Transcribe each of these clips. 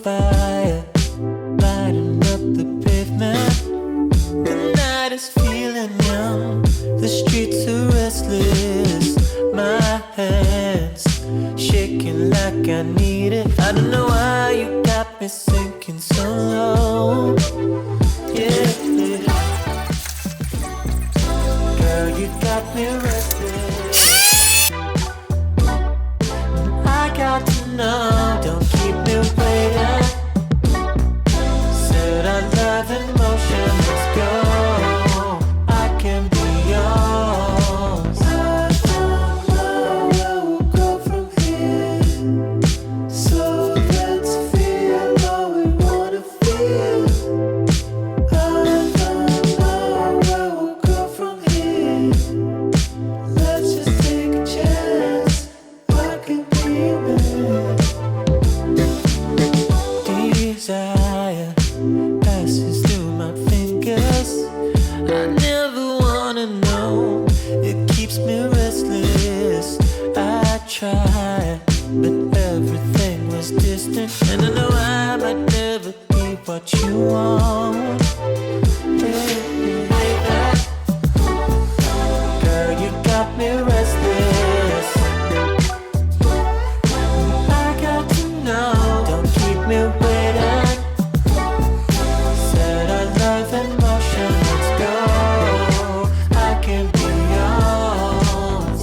fire, lighting up the pavement. The night is feeling young, the streets are restless. My hands shaking like I need it. I don't know why you got me sinking so low. Yeah, girl, you got me restless. I got to know, don't keep me waiting. Said I love in motion, let's go. I can be yours. I don't know where we'll go from here, so let's feel what we wanna feel. I don't know where we'll go from here. Let's just take a chance. I can be your man. Desire passes through my fingers. I never wanna know, it keeps me restless. I tried, but everything was distant. And I know I might never be what you want. Baby, girl, you got me restless. I got to know, don't keep me waiting. Said I love in motion, let's go. I can be yours.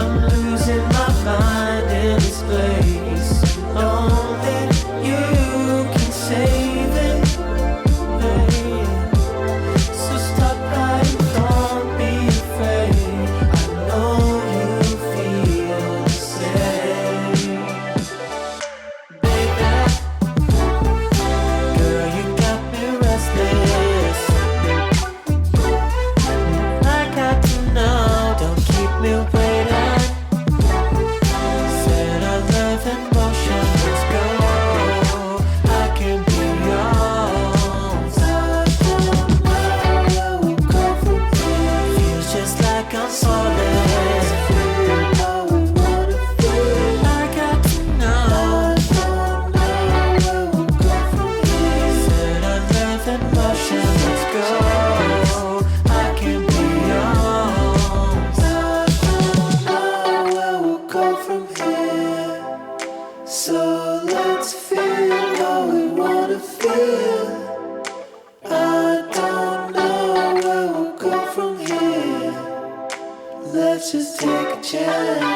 I'm losing my mind in this place. Only you can save it. Hey. So stop crying, don't be afraid. I know you feel the same. Baby, girl, you got me restless. I got to know, don't keep me waiting. Said I love in motion, let's go. I can be yours. I don't know where we'll go from here. Feels just like I'm falling. What we wanna feel. I got to know. I don't know where we'll go from here. Said I love in motion, let's go. I can be yours. I don't know where we'll go from here. So let's feel what we wanna feel. I don't know where we'll go from here. Let's just take a chance.